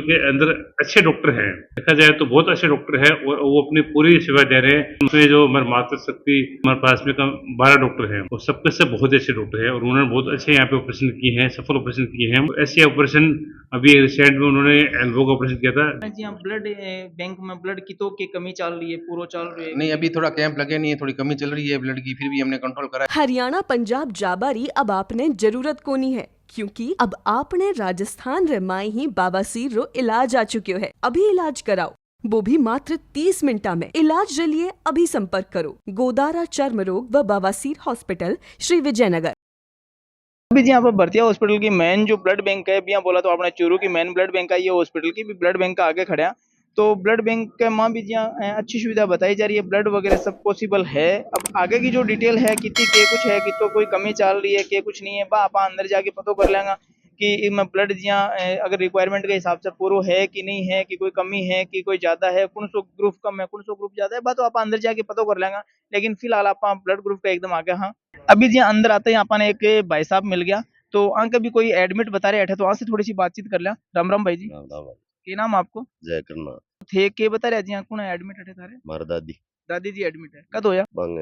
के अंदर अच्छे डॉक्टर हैं, देखा जाए तो बहुत अच्छे डॉक्टर हैं और वो अपनी पूरी सेवा दे रहे हैं। उसमें जो हमारे मातृशक्ति हमारे पास में कम 12 डॉक्टर हैं और सबके सब बहुत अच्छे डॉक्टर हैं और उन्होंने बहुत अच्छे यहाँ पे ऑपरेशन किए हैं, सफल ऑपरेशन किए हैं। ऐसे ऑपरेशन अभी रिसेंट में उन्होंने एल्बो का ऑपरेशन किया था। जी हाँ, ब्लड बैंक में ब्लड की तो की कमी चल रही है, पूरा चल रही है। नहीं, अभी थोड़ा कैंप लगे नहीं है, थोड़ी कमी चल रही है ब्लड की, फिर भी हमने कंट्रोल करा है। हरियाणा पंजाब जाबारी अब आपने जरूरत कोनी है, क्योंकि अब आपने राजस्थान रे माई ही बाबासीर रो इलाज आ चुक्यो है। अभी इलाज कराओ, वो भी मात्र 30 मिनटा में। इलाज लिए अभी संपर्क करो गोदारा चर्म रोग व बवासीर हॉस्पिटल, श्री विजयनगर। अभी जी यहाँ पर भरतिया हॉस्पिटल की मेन जो ब्लड बैंक है, यहाँ बोला तो आपने चूरू की मेन ब्लड बैंक है, ये हॉस्पिटल की भी ब्लड बैंक का आगे खड़ा। तो ब्लड बैंक के माँ भी यहाँ अच्छी सुविधा बताई जा रही है, ब्लड वगैरह सब पॉसिबल है। अब आगे की जो डिटेल है कितनी के कुछ है कि तो कोई कमी चल रही है के कुछ नहीं है, बा आप अंदर जाके पता कर लेंगे कि मैं ब्लड यहाँ अगर रिक्वायरमेंट के हिसाब से पूरा है कि नहीं है, कि कोई कमी है कि कोई ज्यादा है, कौन सो ग्रुप कम है कौन सो ग्रुप ज्यादा है, बात तो आप अंदर जाके पता कर लेंगे। लेकिन फिलहाल आप ब्लड ग्रुप का एकदम आगे। हाँ, अभी जी अंदर आते हैं अपन एक भाई साहब मिल गया, तो अंक भी कोई एडमिट बता रहे थे, तो वहां से थोड़ी सी बातचीत कर लिया। राम राम भाई जी। राम राम। के नाम आपको? जय करना थे के बता रहे जी कौन एडमिट है थारे? मार दादी दादी जी एडमिट है, कद होया? बंग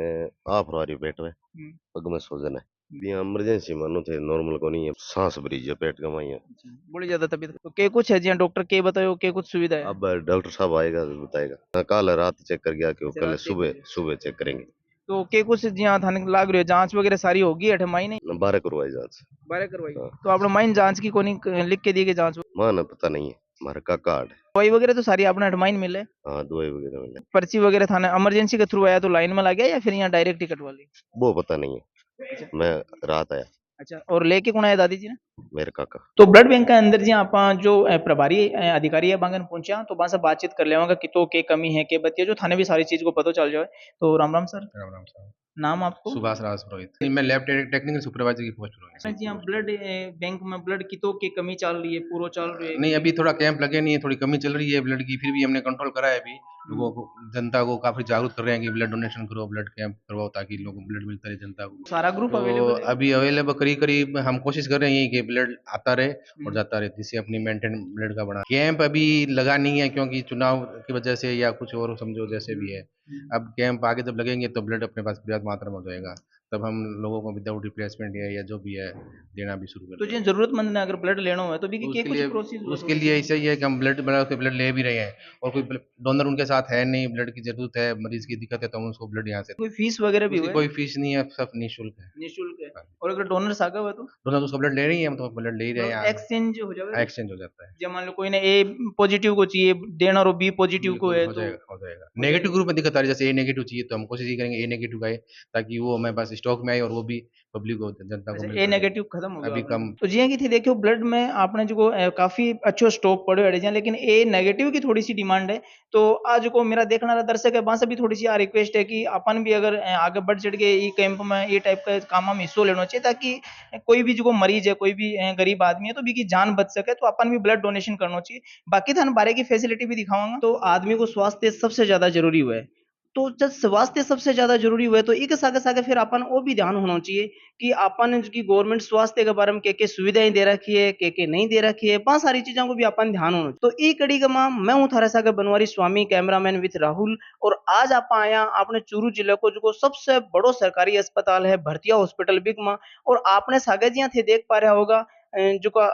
आप रही पेट में पग में सूजन है। यहाँ इमरजेंसी मानो थे, नॉर्मल को नहीं है, सांस भरी है पेट का माई है। बड़ी ज्यादा तबीयत तो के कुछ है जी डॉक्टर के बताओ के कुछ सुविधा है? अब डॉक्टर साहब आएगा तो बताएगा। कल रात चेक कर गया कि कल सुबह सुबह चेक करेंगे। तो के कुछ जी थाने लाग रही है, जांच वगैरह सारी होगी अठे माई नहीं? 12 करवाई जांच। 12 करवाई? हाँ। तो आपने माइन जांच की कोनी लिख के दी गई जांच? मां ना पता नहीं है, हमारा का कार्ड है। दवाई वगैरह तो सारी आपने अठमाइन मिले? हाँ, दवाई वगैरह मिले। पर्ची वगैरह थाने इमरजेंसी के थ्रू आया तो लाइन में लग गया या फिर यहाँ डायरेक्ट टिकट वाली? वो पता नहीं है, मैं रात आया। अच्छा, और लेके कौन आया दादी जी ने? मेरे काका। तो ब्लड बैंक के अंदर जी आप जो प्रभारी अधिकारी है बांगन पहुंचा, तो वहां से बातचीत कर लेवांगा कि तो के कमी है के बतिया, जो थाने भी सारी चीज को पता चल जाए। तो राम राम सर। राम राम साहब। नाम आपको? सुभाष राज पुरोहित। नहीं, मैं लैब टेक्निकल सुपरवाइजर की पोस्ट पर हूँ। जी हाँ, ब्लड बैंक में ब्लड की तो की कमी चल रही है, पूरा चल रही है। नहीं, अभी थोड़ा कैंप लगे नहीं है, थोड़ी कमी चल रही है ब्लड की, फिर भी हमने कंट्रोल करा है। अभी लोगों को, जनता को काफी जागरूक कर रहे हैं कि ब्लड डोनेशन करो, ब्लड कैंप करवाओ, ताकि लोगों को ब्लड मिलता रहे जनता को। सारा ग्रुप तो अवेलेबल है अभी अवेलेबल करीब करीब हम कोशिश कर रहे हैं कि ब्लड आता रहे और जाता रहे, जिससे अपनी मेंटेन ब्लड का बना। कैंप अभी लगा नहीं है क्योंकि चुनाव की वजह से या कुछ और समझो जैसे भी है। अब कैंप आगे जब लगेंगे तो ब्लड अपने पास पर्याप्त मात्रा में हो जाएगा, तब हम लोगों को विदाउट रिप्लेसमेंट या जो भी है देना भी शुरू कर तो देंगे। जी जरूरतमंद ने अगर ब्लड लेना हो तो भी उसके कुछ लिए प्रोसीजर उसके लिए ऐसा ही है कि हम ब्लड ले भी रहे हैं, और कोई डोनर उनके साथ है नहीं, ब्लड की जरूरत है, मरीज की दिक्कत है, तो हम उसको ब्लड यहाँ से। कोई फीस वगैरह भी उसकी है? कोई फीस नहीं है, सब निःशुल्क है। निःशुल्क है। हाँ। और अगर डोनर सागा हुआ तो डोनर उसका ब्लड ले रही है, हम तो ब्लड ले ही रहे हैं। एक्सचेंज हो जाएगा? एक्सचेंज हो जाता है। जब मान लो कोई ने ए पॉजिटिव को चाहिए देना और बी पॉजिटिव को है हो तो जाएगा, हो जाएगा। नेगेटिव ग्रुप में दिक्कत आ रही है, जैसे ए नेगेटिव चाहिए तो हम कोशिश ये करेंगे ए नेगेटिव आए, ताकि वो हमारे पास स्टॉक में आए और वो भी पब्लिक को, जनता को मिल ए सके। नेगेटिव खत्म हो गया अभी कम। तो जियां की थी देखियो ब्लड में आपने जो काफी अच्छो स्टॉक पड़े है जियां, लेकिन ए नेगेटिव की थोड़ी सी डिमांड है। तो आज को मेरा देखने वाला दर्शक है वहां से भी थोड़ी सी रिक्वेस्ट है कि अपन भी अगर आगे बढ़ चढ़ के ई कैंप में ये टाइप का काम में हिस्सों लेना चाहिए, ताकि कोई भी जो मरीज है, कोई भी गरीब आदमी है, तो भी की जान बच सके, तो अपन भी ब्लड डोनेशन करना चाहिए। बाकी थाने बारे की फैसिलिटी भी दिखाऊंगा। तो आदमी को स्वास्थ्य सबसे ज्यादा जरूरी हुआ है, तो जब स्वास्थ्य सबसे ज्यादा जरूरी हुआ है तो एक सागे सागे फिर अपन वो भी ध्यान होना चाहिए कि अपन की गवर्नमेंट स्वास्थ्य के बारे में के सुविधाएं दे रखी है के नहीं दे रखी है, बहुत सारी चीजों को भी अपन ध्यान होना। तो ई कड़ी का मां मैं हूं थारे सागे बनवारी स्वामी, कैमरामैन विथ राहुल। और आज आप आया आपने चूरू जिले को जो सबसे बड़ो सरकारी अस्पताल है भरतिया हॉस्पिटल बिग मां, और आपने सागे जी थे देख पा रहा होगा जो का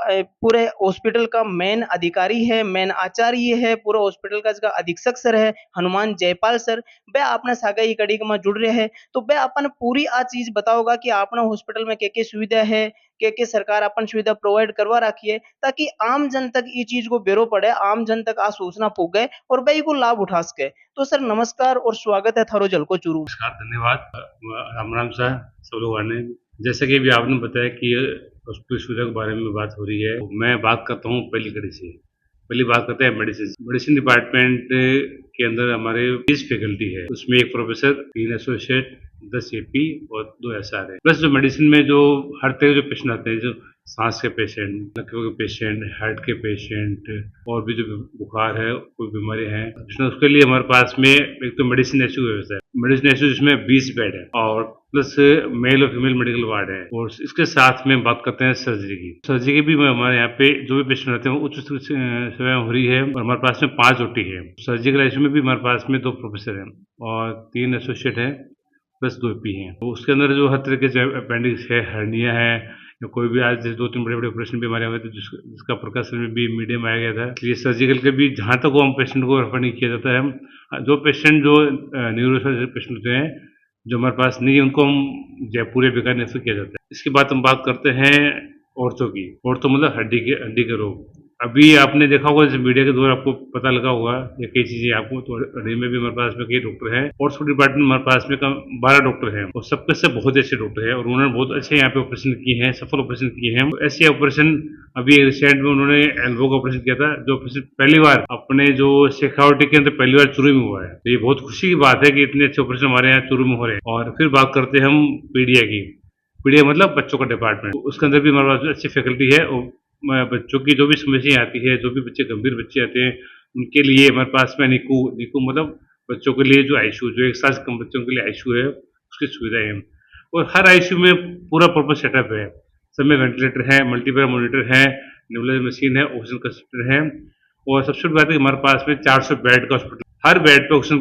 पूरे हॉस्पिटल का मेन अधिकारी है, मेन आचार्य है, पूरा हॉस्पिटल का इसका अधीक्षक सर है हनुमान जयपाल सर। वे आपने सागा ई कड़ी में जुड़ रहे हैं, तो वे अपन पूरी आ चीज बताओगा कि आपने हॉस्पिटल में के सुविधा है, के सरकार अपन सुविधा प्रोवाइड करवा रखी है, ताकि आम जन तक ये चीज को बेरो पड़े, आम जन तक आ सूचना पुगे और वे को लाभ उठा सके। तो सर नमस्कार और स्वागत है थारो जलको चूरू। नमस्कार, धन्यवाद। राम राम साहब सब लोग आने। जैसे कि अभी आपने बताया कि हॉस्पिटल सुविधा के बारे में बात हो रही है, मैं बात करता हूँ पहली कड़ी से। पहली बात करते हैं मेडिसिन डिपार्टमेंट के अंदर हमारे 20 फैकल्टी है, उसमें एक प्रोफेसर, 3 एसोसिएट, 10 एपी और 2 एसआर है। प्लस जो मेडिसिन में जो हर तरह के जो पेशेंट आते हैं, जो सांस के पेशेंट, नक्के के पेशेंट, हार्ट के पेशेंट, और भी जो बुखार है, कोई बीमारी है, उसके लिए हमारे पास में एक तो मेडिसिन एसयू व्यवस्था है। मेडिसिन एसयू जिसमें 20 बेड है और प्लस मेल और फीमेल मेडिकल वार्ड है, और इसके साथ में बात करते हैं सर्जरी की। सर्जरी की भी हमारे यहाँ पे जो भी पेशेंट रहते हैं वो उच्च सेवाएं हो रही है, और हमारे पास में 5 ओटी है। सर्जिकल आईसीयू में भी हमारे पास में 2 प्रोफेसर हैं और 3 एसोसिएट हैं प्लस 2 एपी हैं। तो उसके अंदर जो हर तरह के अपेंडिक्स है, हर्निया है, या कोई भी आज 2-3 बड़े-बड़े ऑपरेशन भी हमारे हुए थे जिसका प्रकाशन में भी मीडिया में आया गया था। इसलिए सर्जिकल के भी जहाँ तक वो हम पेशेंट को रेफर नहीं किया जाता है। जो पेशेंट जो न्यूरोसर्जरी पेशेंट होते हैं जो हमारे पास नहीं है उनको हम जयपुर या बीकानेर से किया जाता है। इसके बाद हम बात करते हैं औरतों की। औरतों मतलब हड्डी के रोग। अभी आपने देखा होगा जैसे मीडिया के द्वारा आपको पता लगा होगा या कई चीजें आपको, तो हड्डी में भी हमारे पास में कई डॉक्टर हैं। ऑर्थो डिपार्टमेंट हमारे पास में 12 डॉक्टर हैं और सबके सब बहुत अच्छे डॉक्टर हैं और उन्होंने बहुत अच्छे यहाँ पे ऑपरेशन किए हैं, सफल ऑपरेशन किए हैं। ऐसे ऑपरेशन अभी रिसेंट में उन्होंने एल्बो का ऑपरेशन किया था, जो ऑपरेशन पहली बार अपने जो शेखावटी के अंदर पहली बार चूरू में हुआ है। तो ये बहुत खुशी की बात है कि इतने अच्छे ऑपरेशन हमारे यहाँ चूरू में हो रहे हैं। और फिर बात करते हैं हम पीडिया की। पीडिया मतलब बच्चों का डिपार्टमेंट, उसके अंदर भी हमारे पास अच्छी फैकल्टी है और बच्चों की जो भी समस्या आती है, जो भी बच्चे गंभीर बच्चे आते हैं उनके लिए हमारे पास में निकू मतलब बच्चों के लिए जो आईसीयू, जो 1 साल से कम बच्चों के लिए आईसीयू है उसकी सुविधाएं हैं। और हर आईसीयू में पूरा प्रॉपर सेटअप है, सब में वेंटिलेटर है, मल्टीपैरा मॉनिटर है, नेबुलाइजर मशीन है, ऑक्सीजन कंसंट्रेटर है। और सबसे बड़ी बात है कि हमारे पास में 400 बेड का हॉस्पिटल, हर बेड पे ऑक्सीजन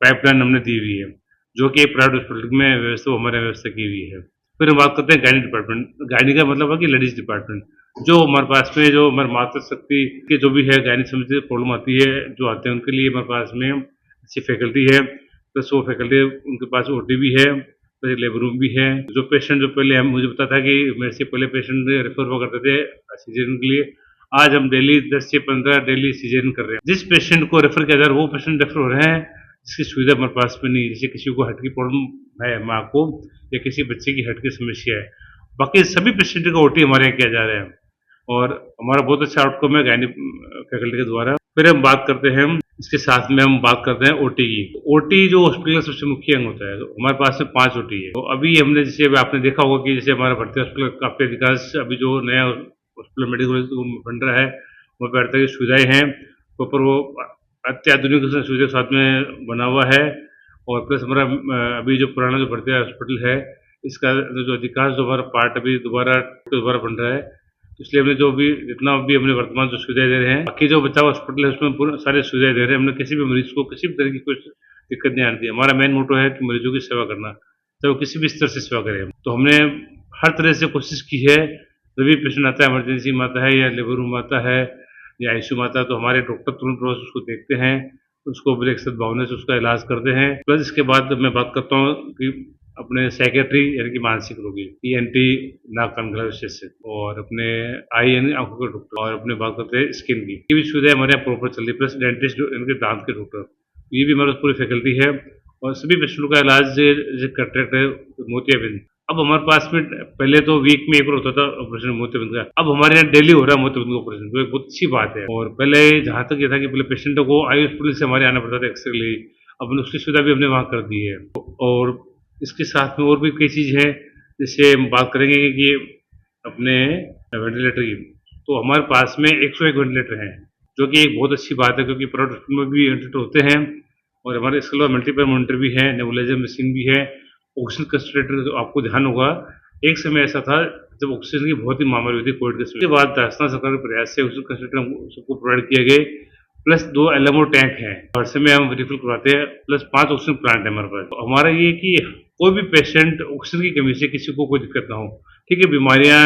पाइपलाइन हमने दी हुई है, जो कि प्राइवेट हॉस्पिटल में व्यवस्था हमारे व्यवस्था की हुई है। फिर हम बात करते हैं गायनी डिपार्टमेंट। गायनी का मतलब है कि लेडीज डिपार्टमेंट, जो हमारे पास में जो हमारे मातृशक्ति के जो भी है गायनी संबंधी प्रॉब्लम आती है, जो आते हैं उनके लिए हमारे पास में अच्छी फैकल्टी है। प्लस वो फैकल्टी उनके पास ओटी भी है, तो लेबर रूम भी है। जो पेशेंट जो पहले मुझे पता था कि मेरे से पहले पेशेंट रेफर हुआ करते थे सीजन के लिए, आज हम डेली 10 से 15 डेली सीजन कर रहे हैं। जिस पेशेंट को रेफर किया जा रहा है वो पेशेंट रेफर हो रहे हैं जिसकी सुविधा हमारे पास में नहीं। जैसे किसी को हार्ट की प्रॉब्लम है माँ को, या किसी बच्चे की हार्ट की समस्या है, बाकी सभी पेशेंट का ओटी हमारे यहाँ किया जा रहा है और हमारा बहुत अच्छा आउटकम है गायनी फैकल्टी के द्वारा। फिर हम बात करते हैं इसके साथ में हम बात करते हैं ओटी की। ओटी जो हॉस्पिटल का सबसे मुख्य अंग होता है, तो हमारे पास में 5 ओटी है। तो अभी हमने जैसे आपने देखा होगा कि जैसे हमारा भर्ती हॉस्पिटल काफी विकास, अभी जो नया हॉस्पिटल मेडिकल बन रहा है वहाँ पर हर तरह की सुविधाएं हैं, प्रॉपर वो अत्याधुनिक सुविधा के साथ में बना हुआ है। और प्लस हमारा अभी जो पुराना जो भर्ती हॉस्पिटल है इसका जो अधिकांश जो हमारा पार्ट अभी दोबारा बन रहा है, इसलिए हमने जो भी जितना भी हमने वर्तमान जो सुविधाएं दे रहे हैं, बाकी जो बचा हुआ हॉस्पिटल है उसमें पूरे सारी सुविधाएं दे रहे हैं। हमने किसी भी मरीज को किसी भी तरह की कोई दिक्कत नहीं आती। हमारा मेन मोटो है कि मरीजों की सेवा करना, चाहे वो किसी भी स्तर से सेवा करें। तो हमने हर तरह से कोशिश की है, जब भी पेशेंट आता है, इमरजेंसी में आता है या लेबर रूम आता है या आईसीयू में आता है, तो हमारे डॉक्टर तुरंत उसको देखते हैं, उसको बड़े सद्भावना से उसका इलाज करते हैं। प्लस इसके बाद मैं बात करता हूँ कि अपने साइकेट्री यानी कि मानसिक रोगी, ईएनटी नाक कान गला विशेषज्ञ, और अपने आई यानी आंखों के डॉक्टर, और अपने बात करते हैं स्किन की, ये भी सुविधा हमारे यहाँ प्रॉपर चल रही है। प्लस डेंटिस्ट इनके दांत के डॉक्टर, ये भी हमारे पूरी फैकल्टी है। और सभी पेशेंटों का इलाज कॉन्ट्रैक्ट है मोतियाबिंद। अब हमारे पास में पहले तो वीक में एक बार होता था ऑपरेशन मोतियाबिंद का, अब हमारे यहाँ डेली हो रहा है मोतियाबिंद का ऑपरेशन, तो एक बहुत अच्छी बात है। और पहले जहाँ तक ये था कि पहले पेशेंटों को आई हॉस्पिटल से हमारे आना पड़ता था एक्सरे के लिए, अब उसकी सुविधा भी हमने वहाँ कर दी है। और इसके साथ में और भी कई चीज़ है, जैसे हम बात करेंगे कि अपने वेंटिलेटर की, तो हमारे पास में 101 वेंटिलेटर हैं, जो कि एक बहुत अच्छी बात है, क्योंकि प्राइवेट हॉस्पिटल में भी वेंटिलेटर होते हैं। और हमारे इसके अलावा मल्टीपल मॉनिटर भी है, नेबुलाइजर मशीन भी है, ऑक्सीजन कंसंट्रेटर। तो आपको ध्यान होगा एक समय ऐसा था जब ऑक्सीजन की बहुत ही महामारी हुई थी कोविड के समय, के बाद राजस्थान सरकार के प्रयास से ऑक्सीजन कंसंट्रेटर सबको प्रोवाइड किए गए। प्लस 2 एलएमओ टैंक हैं, हर समय हम रिफिल करवाते हैं। प्लस 5 ऑक्सीजन प्लांट है हमारे पास। तो हमारा ये कि कोई भी पेशेंट ऑक्सीजन की कमी से किसी को कोई दिक्कत ना हो। ठीक है, बीमारियां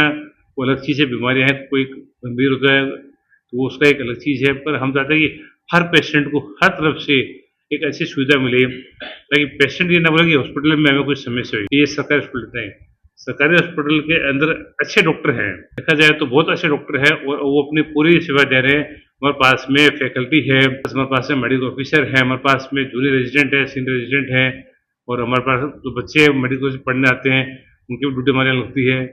वो अलग चीज़ है, बीमारियां हैं, कोई गंभीर होता है तो उसका एक अलग चीज़ है, पर हम चाहते हैं कि हर पेशेंट को हर तरफ से एक ऐसी सुविधा मिले ताकि पेशेंट ये ना बोले कि हॉस्पिटल में हमें कोई समस्या हुई। ये सरकारी हॉस्पिटल है, सरकारी हॉस्पिटल के अंदर अच्छे डॉक्टर हैं, देखा जाए तो बहुत अच्छे डॉक्टर हैं और वो अपनी पूरी सेवा दे रहे हैं। हमारे पास में फैकल्टी है, हमारे पास में मेडिकल ऑफिसर है, हमारे पास में जूनियर रेजिडेंट है, सीनियर रेजिडेंट है, और हमारे पास जो बच्चे मेडिकल से पढ़ने आते हैं उनकी भी ड्यूटी हमारे यहाँ लगती है।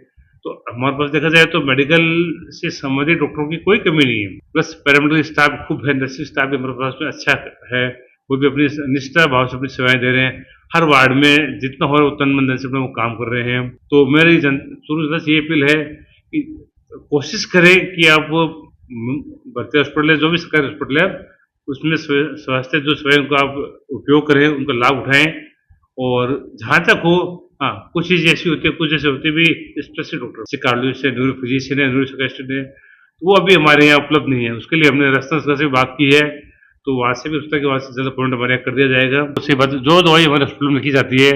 तो हमारे पास देखा जाए तो मेडिकल से संबंधित डॉक्टरों की कोई कमी नहीं है। प्लस पैरामेडिकल स्टाफ खूब है, नर्सिंग स्टाफ भी हमारे पास में अच्छा है, वो भी अपनी निष्ठा भाव से अपनी सेवाएं दे रहे हैं। हर वार्ड में जितना हो रहा है वो तन मन धन से अपना वो काम कर रहे हैं। तो मेरी शुरू से ये अपील है कि कोशिश करें कि आप भर्ती हॉस्पिटल है, जो भी सरकारी हॉस्पिटल है, उसमें स्वास्थ्य जो सेवाएं उनका आप उपयोग करें, उनका लाभ उठाएं। और जहाँ तक हो हाँ, कुछ चीज़ ऐसी होती है, कुछ जैसे होते भी स्पेशलिस्ट डॉक्टर, जैसे कार्डियोलॉजिस्ट है, न्यूरो फिजिशियन है, न्यूरो साइकियाट्रिस्ट है, वो अभी हमारे यहाँ उपलब्ध नहीं है। उसके लिए हमने रेफरेंस से बात की है, तो वहाँ से भी उसका कि वहाँ से ज़्यादा अपॉइंटमेंट हमारे यहाँ कर दिया जाएगा। उसके बाद जो दवाई हमारे हॉस्पिटल में लिखी जाती है,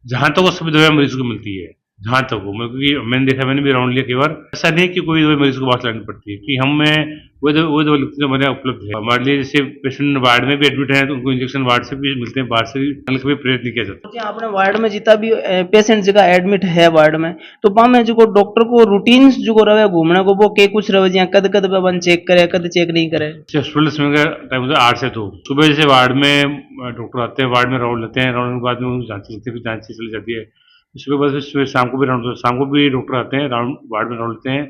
जहाँ तक वो सभी दवाइयाँ मरीज को मिलती है, जहाँ तक हो, मतलब क्योंकि मैंने देखा, मैंने भी राउंड लिया कई बार, ऐसा नहीं है कि कोई दवाई मरीज को बाहर से लानी पड़ती है, कि हमें वो दवाई लिखते हैं, हमारे यहाँ उपलब्ध है। हमारे लिए जैसे पेशेंट वार्ड में भी एडमिट है, तो उनको इंजेक्शन वार्ड से भी मिलते हैं, बाहर से भी कभी प्रेरित नहीं किया जाता। जी, आपने वार्ड में जितना भी पेशेंट जगह एडमिट है वार्ड में, तो वहाँ में जो डॉक्टर को रूटीन जो रहे घूमने को, वो के कुछ रहे जिया कद कद पे बन चेक करे, कद चेक नहीं करे। हॉस्पिटल समय का टाइम होता है 8 से 2। सुबह जैसे वार्ड में डॉक्टर आते हैं, वार्ड में राउंड लेते हैं, राउंड के बाद में उनको जांच लेते हैं, फिर जांच चली जाती है। सुबह बाद फिर शाम को भी राउंड, शाम को भी डॉक्टर आते हैं, राउंड वार्ड में राउंड लेते हैं,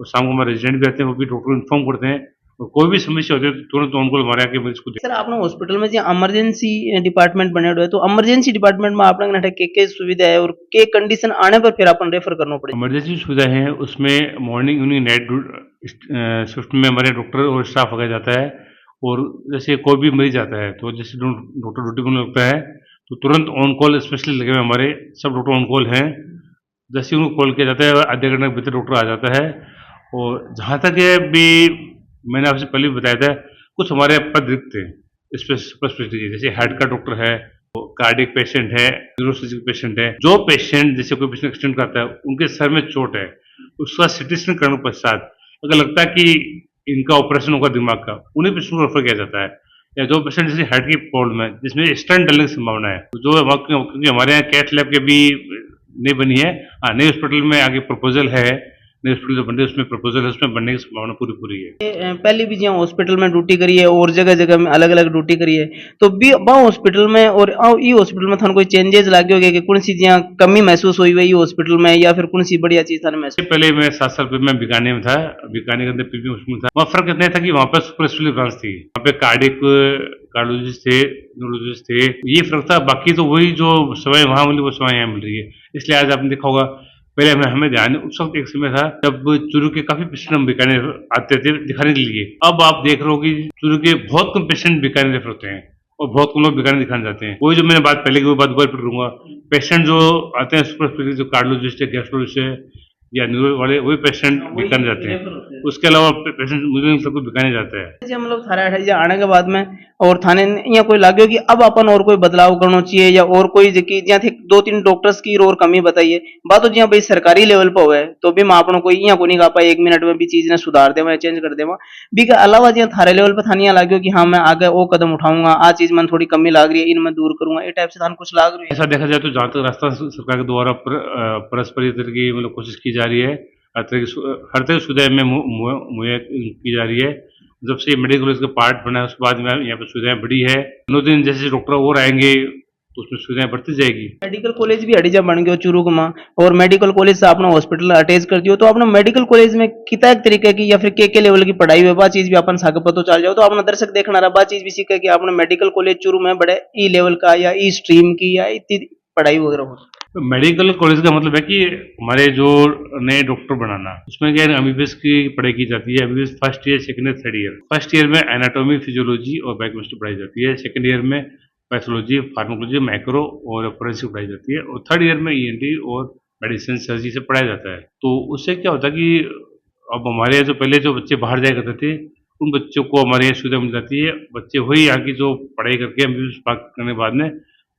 और शाम को हमारे रेजिडेंट भी आते हैं, वो भी डॉक्टर को इन्फॉर्म करते हैं, और कोई भी समस्या होती है तो तुरंत उनको हमारे यहाँ के मरीज को सर, आपने हॉस्पिटल में जो इमरजेंसी डिपार्टमेंट बने हुए, तो इमरजेंसी डिपार्टमेंट में आपने के सुविधा है और के कंडीशन आने पर फिर अपन रेफर करना पड़े। इमरजेंसी सुविधा है, उसमें मॉर्निंग इवनिंग नाइट शिफ्ट में हमारे डॉक्टर और स्टाफ लगाया जाता है। और जैसे कोई भी मरीज आता है, तो जैसे डॉक्टर ड्यूटी करने लगता है, तो तुरंत ऑन कॉल स्पेशलिस्ट लगे हुए हमारे सब डॉक्टर ऑन कॉल हैं। जैसे उनको कॉल किया जाता है, आधे घंटे के भीतर डॉक्टर आ जाता है। और जहाँ तक है भी, मैंने आपसे पहले भी बताया था, कुछ हमारे पद रिक्त हैं स्पेशलिटी, जैसे हार्ट का डॉक्टर है, कार्डियक पेशेंट है, न्यूरोसर्जिकल पेशेंट है। जो पेशेंट, जैसे कोई पेशेंट एक्सीडेंट करता है, उनके सर में चोट है, उसका सिटी स्कैन करने के पश्चात अगर लगता है कि इनका ऑपरेशन होगा दिमाग का, उन्हीं पेशेंट को रेफर किया जाता है। या जो पेशेंट जैसे हार्ट की प्रॉब्लम है, जिसमें स्टेंट डलने की संभावना है, तो जो क्योंकि हमारे यहाँ कैथ लैब के भी नहीं बनी है, हाँ, नई हॉस्पिटल में आगे प्रपोजल है, नई हॉस्पिटल जो बन रही है उसमें प्रपोजल है, उसमें बनने की संभावना पूरी है। पहले भी जहाँ हॉस्पिटल में ड्यूटी करी है और जगह जगह में अलग अलग ड्यूटी करी है, तो भी वहाँ हॉस्पिटल में और ई हॉस्पिटल में थाने कोई चेंजेस लागे होगे कि कौन सी जहाँ कमी महसूस हुई है हॉस्पिटल में, या फिर कौन सी बढ़िया चीज थाने महसूस? पहले मैं 7 साल पहले मैं बीकानेर में था, बीकानेर के अंदर पीपी हॉस्पिटल था। वहाँ फर्क इतना था कि वहाँ पर सुपर स्पेशलिटी ब्रांच थी, वहाँ पे कार्डियोलॉजिस्ट थे, न्यूरोलॉजिस्ट थे, ये फर्क था। बाकी तो वही जो सेवाएं वहाँ मिली, वो सेवाएं यहाँ मिल रही है। इसलिए आज आपने देखा होगा, पहले हमें ध्यान, उस वक्त एक समय था जब चूरू के काफी पेशेंट हम बीकानेर आते थे दिखाने के लिए। अब आप देख रहे हो कि चूरू के बहुत कम पेशेंट बीकानेर रेफर होते हैं और बहुत कम लोग बीकानेर दिखाने जाते हैं। वही जो मैंने बात पहले की वो बात दोबारा फिर करूंगा, पेशेंट जो आते हैं सुपर स्पेशलिस्ट, जो कार्डियोलॉजिस्ट है, गैस्ट्रोलॉजिस्ट है या न्यूरो वाले, वही पेशेंट बीकानेर जाते हैं। उसके अलावा पेशेंट मुझे सबको बीकानेर जाता है। हम लोग थाने अठाई आने के बाद में और थाने यहाँ कोई लागे कि अब अपन और कोई बदलाव करना चाहिए, या और कोई जहाँ थे 2-3 डॉक्टर्स की और कमी बताइए, बात तो जहाँ भाई सरकारी लेवल पर हुआ है, तो भी मैं आपको कोई यहाँ को नहीं कहा पाए 1 मिनट में भी चीज ने सुधार देवा, चेंज कर देवा। बी के अलावा जहाँ थारे लेवल पर थानिया लागे कि हाँ मैं आगे वो कदम उठाऊंगा, आ चीज में थोड़ी कमी लाग रही है, इनमें दूर करूंगा, ये टाइप से थान कुछ लाग रही है? ऐसा देखा जाए तो जहाँ तक रास्ता सरकार के द्वारा परस्पर तरह की मतलब कोशिश की जा रही है, हर तरह की सुविधाएं में मुहैया की जा रही है। जब से मेडिकल कॉलेज का पार्ट बना है, उसके बाद में यहाँ पर सुविधाएं बढ़ी है। 9 दिन जैसे डॉक्टर और आएंगे तो उसमें सुविधाएं बढ़ती जाएगी। मेडिकल कॉलेज भी हडीजा बन गयो चूरू में, और मेडिकल कॉलेज से आपने हॉस्पिटल अटैच कर दियो, तो आपने मेडिकल कॉलेज में कितना एक तरीके की या फिर के लेवल की पढ़ाई हुई, वह चीज भी अपन सागे पतो चल जाओ, तो आपने दर्शक देखना रहा, चीज भी सीखे कि आपने मेडिकल कॉलेज चूरू में बड़े ई लेवल का या ई स्ट्रीम की या इतनी पढ़ाई वगैरह हो। तो मेडिकल कॉलेज का मतलब है कि हमारे जो नए डॉक्टर बनाना, उसमें क्या है, एमबीबीएस की पढ़ाई की जाती है। MBBS first year, second year, third year. First year में एनाटॉमी, फिजियोलॉजी और बायोकेमिस्ट्री पढ़ाई जाती है। सेकंड ईयर में पैथोलॉजी, फार्माकोलॉजी, माइक्रो और फोरेंसिक पढ़ाई जाती है। और थर्ड ईयर में ईएनटी और मेडिसिन सर्जरी से पढ़ाया जाता है। तो उससे क्या होता है कि अब हमारे यहाँ जो पहले जो बच्चे बाहर जाया करते थे, उन बच्चों को हमारे यहाँ सुविधा मिल जाती है। बच्चे वही यहाँ की जो पढ़ाई करके एमबीबीएस पास करने के बाद में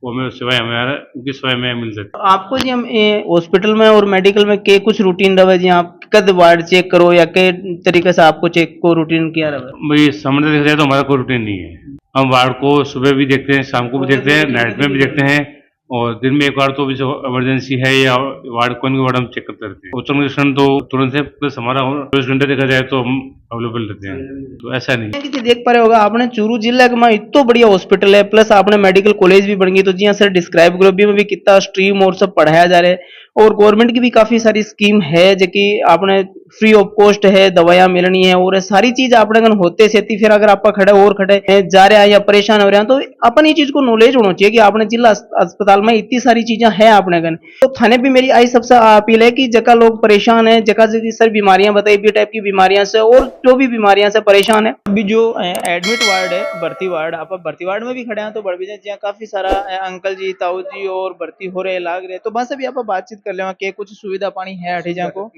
वो हमें सेवाएं उनकी सेवाएं में मिल जाती है। आपको जी हम हॉस्पिटल में और मेडिकल में के कुछ रूटीन रहे जी, आप कद वार्ड चेक करो या के तरीके से आपको चेक को रूटीन किया रहे? भाई सामान्य देखा जाए तो हमारा कोई रूटीन नहीं है। हम वार्ड को सुबह भी देखते हैं, शाम को भी देखते हैं, नाइट में भी देखते हैं, और दिन में एक बार तो जो इमरजेंसी है या वार्ड कोई वार्ड हम चेक करते रहते हैं। उच्च कंडीशन तो तुरंत है, प्लस हमारा 24 घंटे देखा जाए तो हम अवेलेबल रहते हैं, तो ऐसा नहीं। देख पा रहे होगा आपने चूरू जिला में इतना बढ़िया हॉस्पिटल है, प्लस आपने मेडिकल कॉलेज भी बन गई, तो जी हाँ सर डिस्क्राइब करो भी में भी कितना स्ट्रीम और सब पढ़ाया जा रहा है, और गवर्नमेंट की भी काफी सारी स्कीम है जो कि आपने फ्री ऑफ कॉस्ट है, दवाइयां मिलनी है और सारी चीज अपने कन होते सेती फिर अगर आप खड़े और खड़े जा रहे हैं या परेशान हो रहे हैं तो अपन ये चीज को नॉलेज होना चाहिए कि आपने जिला अस्पताल में इतनी सारी चीजें हैं अपने कन। तो थाने भी मेरी आई सबसे अपील है कि जगह लोग परेशान है, जगह जगह सर बीमारियां बताई बी टाइप की बीमारियां से और जो भी बीमारियां से परेशान है। अभी जो एडमिट वार्ड है, भर्ती वार्ड, आप भर्ती वार्ड में भी खड़े हैं तो बड़ जहाँ काफी सारा अंकल जी ताऊ जी और भर्ती हो रहे लाग रहे, तो बस अभी आप बातचीत कर ले के कुछ सुविधा पानी है अठीजा को।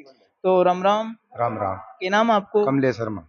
तो राम राम। राम राम। के नाम आपको? कमलेश शर्मा।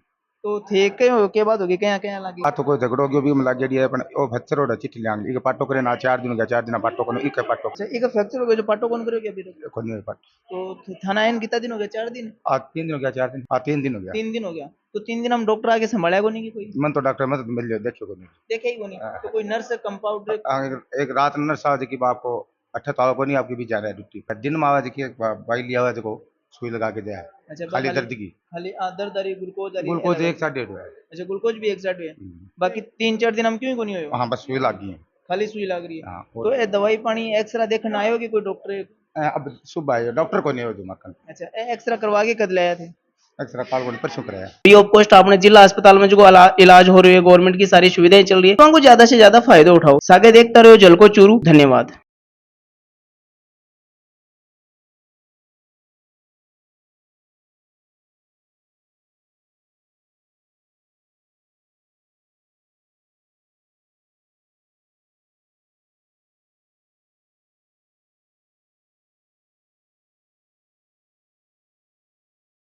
तो थे के बात होगी क्या क्या लगी? आ तो कोई झगड़ो गयो भी मला गेडी है पण ओ फ्रैक्चर हो चिट्ठी लांग इके पाटो करे ना 4 दिन हो गया, 4 दिन पाटो कोन इके पाटो। अच्छा, एक फ्रैक्चर हो गया जो पाटो कौन करोगे अभी तक? कोन पाट। तो थाना इन कितना दिन हो गया? 4 दिन? आ 3 दिन हो गया, 4 दिन। आ 3 दिन हो गया। 3 दिन हो गया। तो 3 दिन हम डॉक्टर आगे संभाला को नहीं की कोई? मन तो डॉक्टर मत मिल लियो देखियो कोनी। देखे ही को नहीं। तो कोई नर्स कंपाउंडर एक रात नर्स आवे की बाप को 8 ताव कोनी आपकी भी जा रहा है ड्यूटी। दिन में आवे की बाई लिया आवे को सुई लगा के दे। अच्छा, खाली दर्द की। खाली दर्द आ रही, ग्लूकोज आ रही? ग्लूकोज 1.5 है। अच्छा, ग्लूकोज भी 1.5 है। बाकी 3-4 दिन हम क्यों को नहीं हो? हां बस सुई लगी है। खाली सुई लग रही है। हां। तो ये दवाई पानी एक्सरा देखने आयो कि कोई डॉक्टर? अब सुबह आयो डॉक्टर को नहीं हो जो मकन। अच्छा, एक्सरा करवा के कद लाया थे? एक्सरा काल को परसों कराया। फ्री ऑफ कॉस्ट आपने जिला अस्पताल में जो इलाज हो रही है, गवर्नमेंट की सारी सुविधाएं चल रही है, तो हमको ज्यादा से ज्यादा फायदा उठाओ। सागे देखता रहो जल को चूरू। धन्यवाद।